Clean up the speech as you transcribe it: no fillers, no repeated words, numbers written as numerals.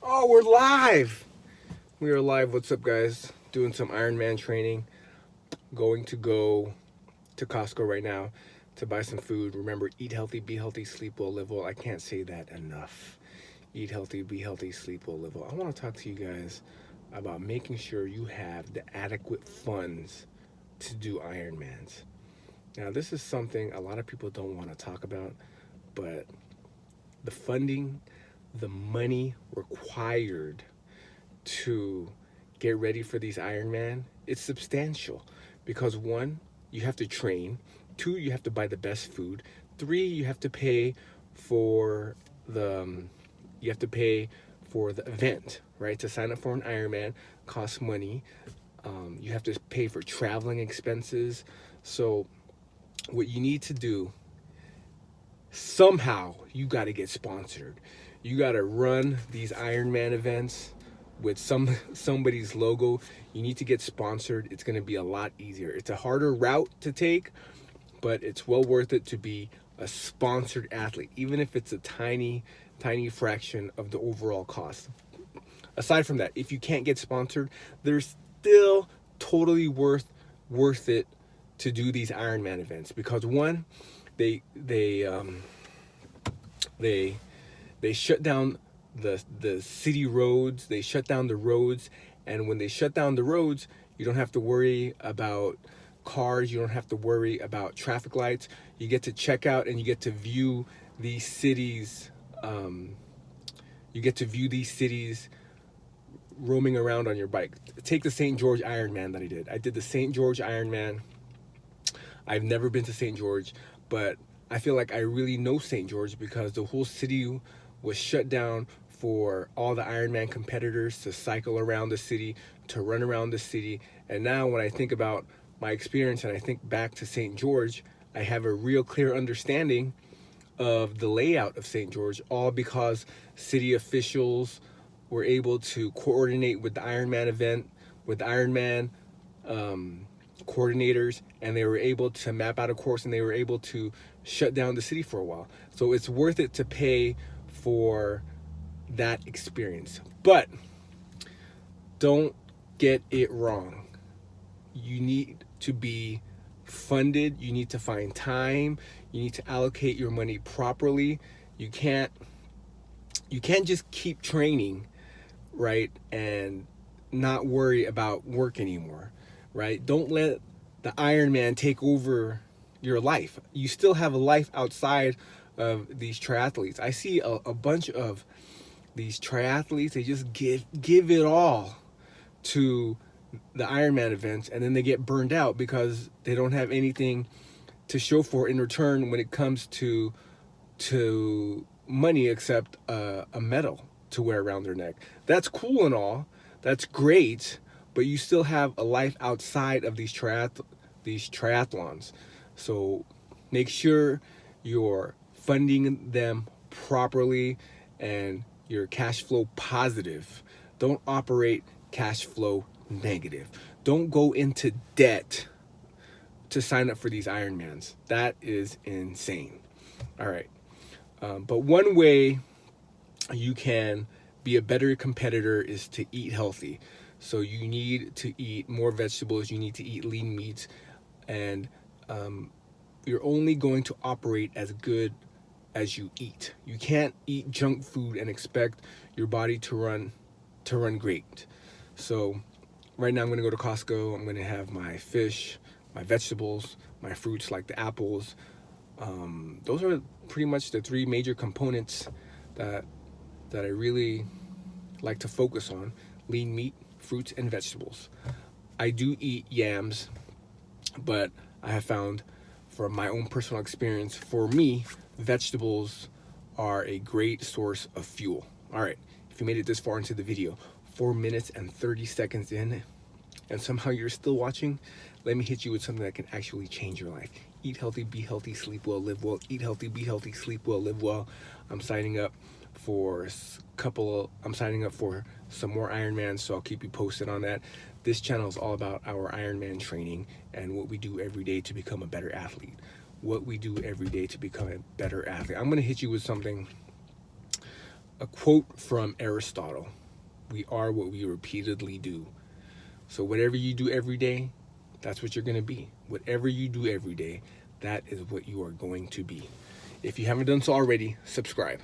Oh, we're live. We are live. What's up, guys? Doing some Ironman training. Go to Costco right now to buy some food. Remember, eat healthy, be healthy, sleep well, live well. I can't say that enough. Eat healthy, be healthy, sleep well, live well. I want to talk to you guys about making sure you have the adequate funds to do Ironmans. Now, this is something a lot of people don't want to talk about, but the funding, the money required to get ready for these Ironman, it's substantial because one, you have to train, two, you have to buy the best food, three, you have to pay for the event, right? To sign up for an Ironman costs money. You have to pay for traveling expenses. So what you need to do, somehow you got to get sponsored. You got to run these Ironman events with somebody's logo. You need to get sponsored. It's going to be a lot easier. It's a harder route to take, but it's well worth it to be a sponsored athlete, even if it's a tiny fraction of the overall cost. Aside from that, if you can't get sponsored, there's still totally worth it to do these Ironman events because one, they shut down the city roads. They shut down the roads, and when they shut down the roads, you don't have to worry about cars. You don't have to worry about traffic lights. You get to check out and you get to view these cities. You get to view these cities roaming around on your bike. Take the St. George Ironman that I did. I did the St. George Ironman. I've never been to St. George, but I feel like I really know St. George because the whole city was shut down for all the Ironman competitors to cycle around the city, to run around the city. And now when I think about my experience and I think back to St. George, I have a real clear understanding of the layout of St. George, all because city officials were able to coordinate with the Ironman event, with the Ironman coordinators, and they were able to map out a course and they were able to shut down the city for a while. So it's worth it to pay for that experience. But don't get it wrong. You need to be funded. You need to find time. You need to allocate your money properly. You can't just keep training, right, and not worry about work anymore, right? Don't let the Ironman take over your life. You still have a life outside of these triathletes. I see a bunch of these triathletes, they just give it all to the Ironman events, and then they get burned out because they don't have anything to show for in return when it comes to money except a medal to wear around their neck. That's cool and all. That's great, but you still have a life outside of these triathlons. So make sure you're funding them properly and you're cash flow positive. Don't operate cash flow negative. Don't go into debt to sign up for these Ironmans. That is insane. All right. But one way you can be a better competitor is to eat healthy. So you need to eat more vegetables. You need to eat lean meats. And you're only going to operate as good as you eat. You can't eat junk food and expect your body to run great. So right now I'm going to go to Costco. I'm going to have my fish, my vegetables, my fruits like the apples. Those are pretty much the three major components that I really like to focus on: lean meat, fruits, and vegetables. I do eat yams, but I have found from my own personal experience, for me, vegetables are a great source of fuel. All right, if you made it this far into the video, 4 minutes and 30 seconds in, and somehow you're still watching, let me hit you with something that can actually change your life. Eat healthy, be healthy, sleep well, live well. Eat healthy, be healthy, sleep well, live well. I'm signing up for some more Ironmans, so I'll keep you posted on that. This channel is all about our Ironman training and what we do every day to become a better athlete. I'm going to hit you with something a quote from Aristotle: "We are what we repeatedly do." So whatever you do every day, that's what you're going to be. Whatever you do every day, that is what you are going to be. If you haven't done so already, subscribe.